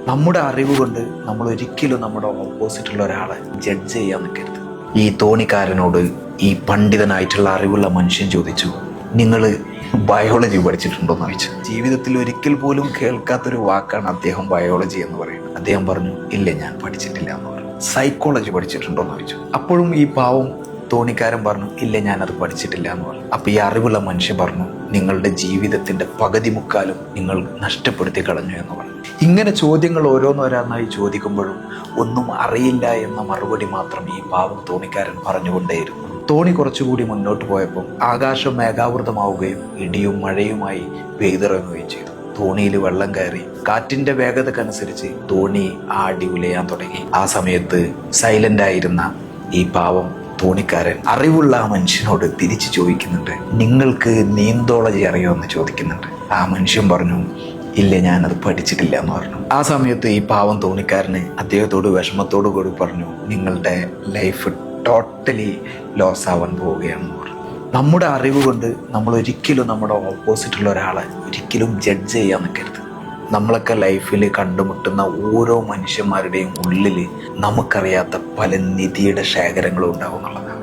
നമ്മുടെ അറിവ് കൊണ്ട് നമ്മൾ ഒരിക്കലും നമ്മുടെ ഓപ്പോസിറ്റുള്ള ഒരാളെ ജഡ്ജ് ചെയ്യാൻ നിൽക്കരുത്. ഈ തോണിക്കാരനോട് ഈ പണ്ഡിതനായിട്ടുള്ള അറിവുള്ള മനുഷ്യൻ ചോദിച്ചു, നിങ്ങൾ ബയോളജി പഠിച്ചിട്ടുണ്ടോയെന്ന് ചോദിച്ചു. ജീവിതത്തിൽ ഒരിക്കൽ പോലും കേൾക്കാത്തൊരു വാക്കാണ് അദ്ദേഹം ബയോളജി എന്ന് പറയുന്നത്. അദ്ദേഹം പറഞ്ഞു, ഇല്ല, ഞാൻ പഠിച്ചിട്ടില്ല എന്ന് പറഞ്ഞു. സൈക്കോളജി പഠിച്ചിട്ടുണ്ടോയെന്ന് ചോദിച്ചു. അപ്പോഴും ഈ പാവം തോണിക്കാരൻ പറഞ്ഞു, ഇല്ല, ഞാനത് പഠിച്ചിട്ടില്ല എന്ന് പറഞ്ഞു. അപ്പോൾ ഈ അറിവുള്ള മനുഷ്യൻ പറഞ്ഞു, നിങ്ങളുടെ ജീവിതത്തിൻ്റെ പകുതി മുക്കാലും നിങ്ങൾ നഷ്ടപ്പെടുത്തി കളഞ്ഞു എന്ന് പറഞ്ഞു. ഇങ്ങനെ ചോദ്യങ്ങൾ ഓരോന്നോരോന്നായി ചോദിക്കുമ്പോഴും ഒന്നും അറിയില്ല എന്ന മറുപടി മാത്രം ഈ പാവം തോണിക്കാരൻ പറഞ്ഞുകൊണ്ടേയിരുന്നു. തോണി കുറച്ചുകൂടി മുന്നോട്ട് പോയപ്പോൾ ആകാശം മേഘാവൃതമാവുകയും ഇടിയും മഴയുമായി പെയ്തിറങ്ങുകയും ചെയ്തു. തോണിയിൽ വെള്ളം കയറി കാറ്റിന്റെ വേഗതക്കനുസരിച്ച് തോണി ആടി ഉലയാൻ തുടങ്ങി. ആ സമയത്ത് സൈലന്റ് ആയിരുന്ന ഈ പാവം തോണിക്കാരൻ അറിവുള്ള ആ മനുഷ്യനോട് തിരിച്ചു ചോദിക്കുന്നുണ്ട്, നിങ്ങൾക്ക് നീന്തോളജി അറിയുമെന്ന് ചോദിക്കുന്നുണ്ട്. ആ മനുഷ്യൻ പറഞ്ഞു, ഇല്ല, ഞാനത് പഠിച്ചിട്ടില്ല എന്ന് പറഞ്ഞു. ആ സമയത്ത് ഈ പാവം തോണിക്കാരന് അദ്ദേഹത്തോട് വിഷമത്തോടു കൂടി പറഞ്ഞു, നിങ്ങളുടെ ലൈഫ് ടോട്ടലി ലോസ് ആവാൻ പോവുകയാണെന്ന് പറഞ്ഞു. നമ്മുടെ അറിവ് കൊണ്ട് നമ്മൾ ഒരിക്കലും നമ്മുടെ ഓപ്പോസിറ്റുള്ള ഒരാളെ ഒരിക്കലും ജഡ്ജ് ചെയ്യാൻ നിൽക്കരുത്. നമ്മളൊക്കെ ലൈഫിൽ കണ്ടുമുട്ടുന്ന ഓരോ മനുഷ്യന്മാരുടെയും ഉള്ളിൽ നമുക്കറിയാത്ത പല നിധിയുടെ ശേഖരങ്ങളും ഉണ്ടാവും എന്നുള്ളതാണ്.